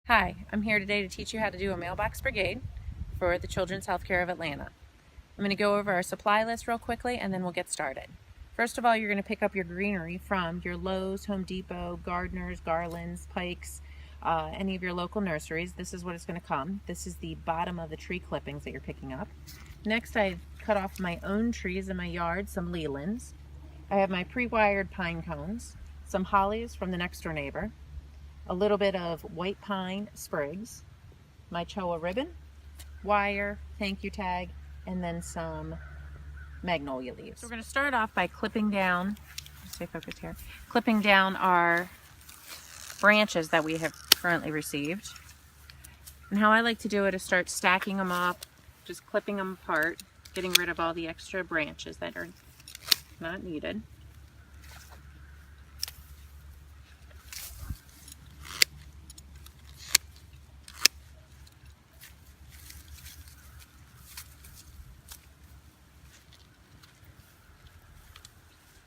Hi, I'm here today to teach you how to do a mailbox brigade for the Children's Healthcare of Atlanta. I'm going to go over our supply list real quickly and then we'll get started. First of all, you're going to pick up your greenery from your Lowe's, Home Depot, Gardeners, Garlands, Pikes, any of your local nurseries. This is what it's going to come. This is the bottom of the tree clippings that you're picking up. Next, I cut off my own trees in my yard, some Lelands. I have my pre-wired pine cones, some hollies from the next door neighbor, a little bit of white pine sprigs, my CHOA ribbon, wire, thank you tag, and then some magnolia leaves. So we're going to start off by clipping down, stay focused here, clipping down our branches that we have currently received. And how I like to do it is start stacking them up, just clipping them apart, getting rid of all the extra branches that are not needed.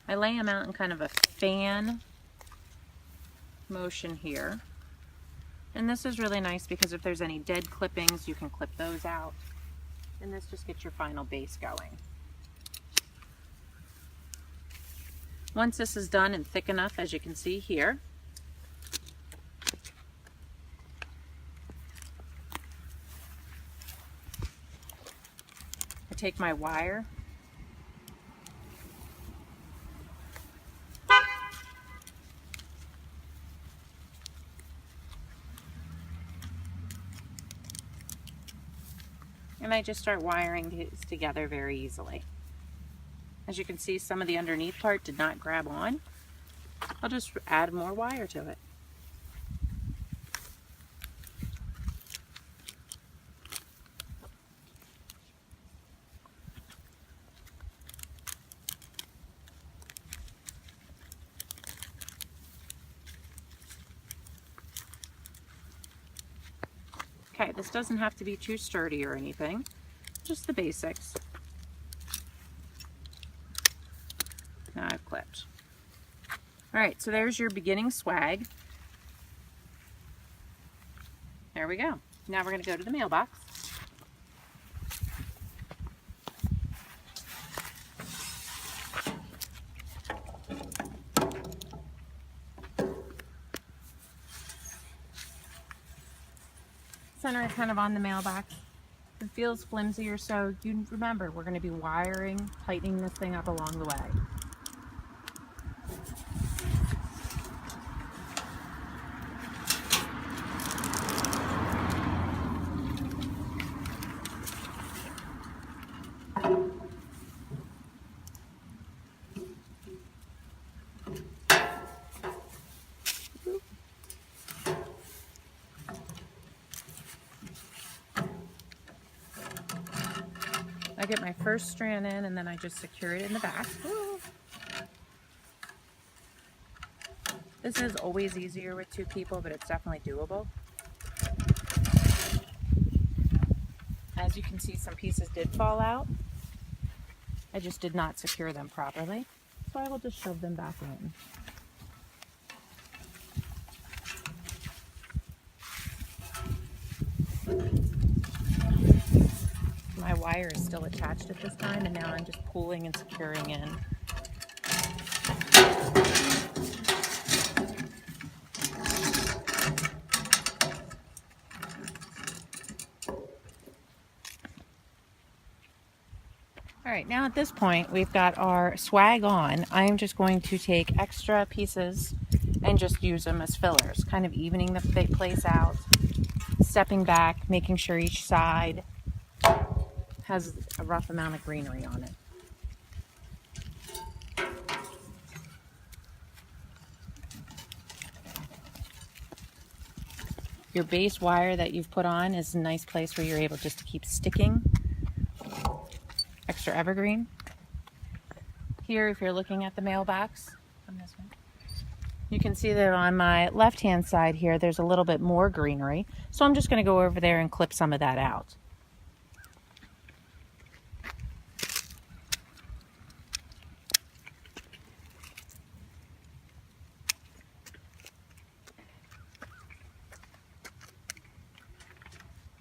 I lay them out in kind of a fan motion here. And this is really nice because if there's any dead clippings, you can clip those out. And this just gets your final base going. Once this is done and thick enough, as you can see here, I take my wire, and I just start wiring these together very easily. As you can see, some of the underneath part did not grab on. I'll just add more wire to it. Okay, this doesn't have to be too sturdy or anything, just the basics. Now I've clipped. All right, so there's your beginning swag. There we go. Now we're going to go to the mailbox. Center it kind of on the mailbox. If it feels flimsy or so, you remember we're going to be wiring, tightening this thing up along the way. I get my first strand in and then I just secure it in the back. This is always easier with two people, but it's definitely doable. As you can see, some pieces did fall out. I just did not secure them properly, so I will just shove them back in. My wire is still attached at this time, and now I'm just pulling and securing in. All right, now at this point, we've got our swag on. I'm just going to take extra pieces and just use them as fillers, kind of evening the place out, stepping back, making sure each side has a rough amount of greenery on it. Your base wire that you've put on is a nice place where you're able just to keep sticking extra evergreen. Here, if you're looking at the mailbox, you can see that on my left-hand side here, there's a little bit more greenery. So I'm just going to go over there and clip some of that out.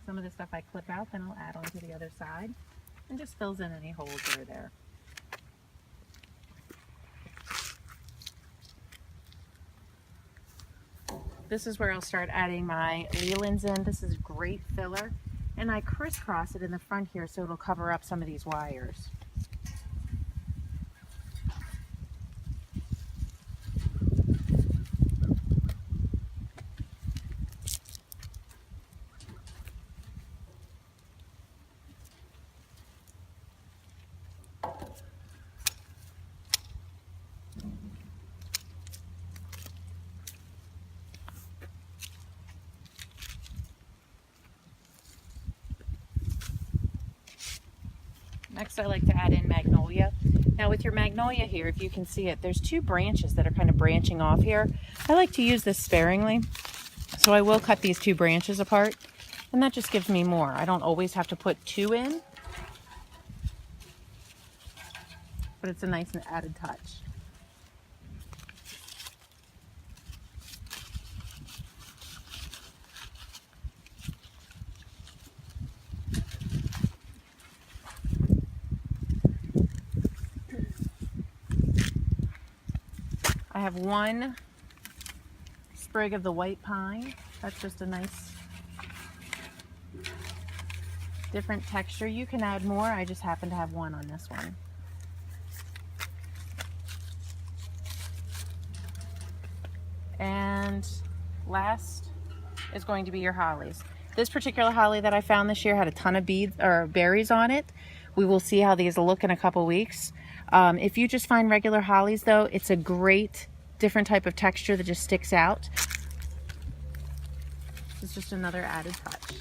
some of the stuff I clip out, then I'll add onto the other side and just fills in any holes that are there. This is where I'll start adding my lelands in. This is great filler, and I crisscross it in the front here so it'll cover up some of these wires. Next, I like to add in magnolia. Now with your magnolia here, if you can see it, there's two branches that are kind of branching off here. I like to use this sparingly, so I will cut these two branches apart, and that just gives me more. I don't always have to put two in, but it's a nice and added touch. I have one sprig of the white pine. That's just a nice different texture. You can add more. I just happen to have one on this one. And last is going to be your hollies. This particular holly that I found this year had a ton of beads or berries on it. We will see how these look in a couple weeks. If you just find regular hollies though, it's a great different type of texture that just sticks out. It's just another added touch.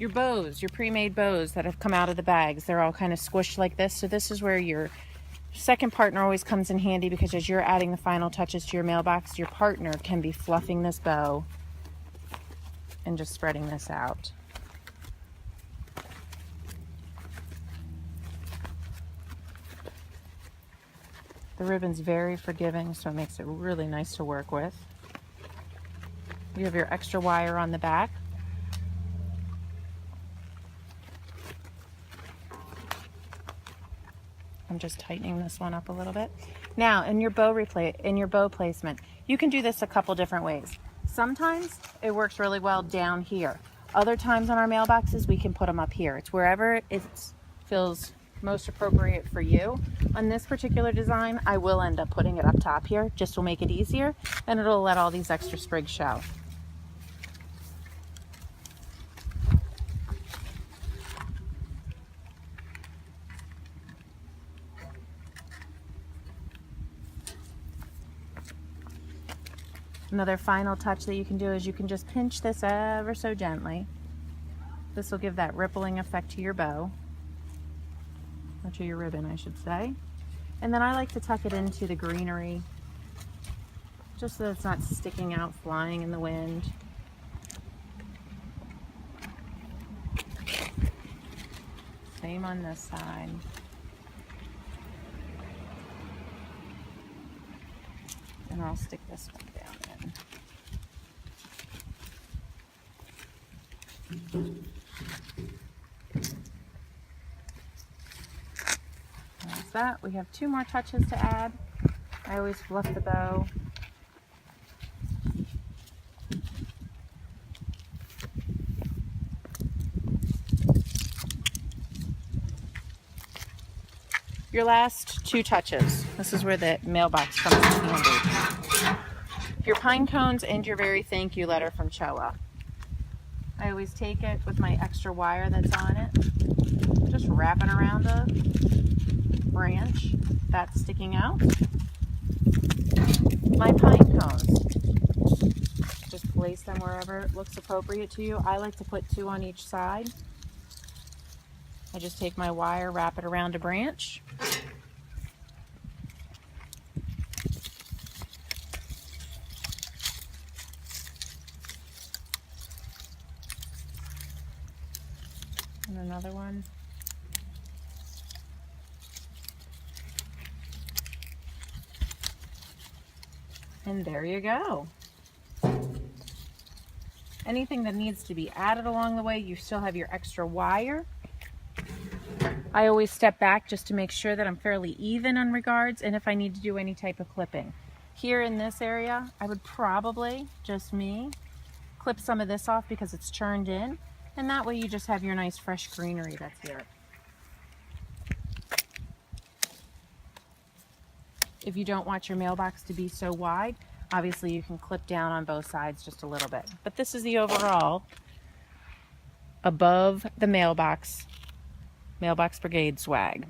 Your bows, your pre-made bows that have come out of the bags, they're all kind of squished like this. So this is where your second partner always comes in handy, because as you're adding the final touches to your mailbox, your partner can be fluffing this bow and just spreading this out. The ribbon's very forgiving, so it makes it really nice to work with. You have your extra wire on the back. I'm just tightening this one up a little bit. Now, in your bow placement, you can do this a couple different ways. Sometimes it works really well down here. Other times on our mailboxes, we can put them up here. It's wherever it feels most appropriate for you. On this particular design, I will end up putting it up top here, just to make it easier, and it'll let all these extra sprigs show. Another final touch that you can do is you can just pinch this ever so gently. This will give that rippling effect to your bow, or to your ribbon, I should say. And then I like to tuck it into the greenery, just so that it's not sticking out, flying in the wind. Same on this side. And I'll stick this one down in. That's that. We have two more touches to add. I always fluff the bow. Your last two touches. This is where the mailbox comes in handy. Your pine cones and your very thank you letter from CHOA. I always take it with my extra wire that's on it, just wrap it around a branch that's sticking out. My pine cones, just place them wherever it looks appropriate to you. I like to put two on each side. I just take my wire, wrap it around a branch. And another one. And there you go. Anything that needs to be added along the way, you still have your extra wire. I always step back just to make sure that I'm fairly even on regards and if I need to do any type of clipping. Here in this area, I would probably, just me, clip some of this off because it's turned in, and that way you just have your nice fresh greenery that's here. If you don't want your mailbox to be so wide, obviously you can clip down on both sides just a little bit. But this is the overall above the mailbox Brigade swag.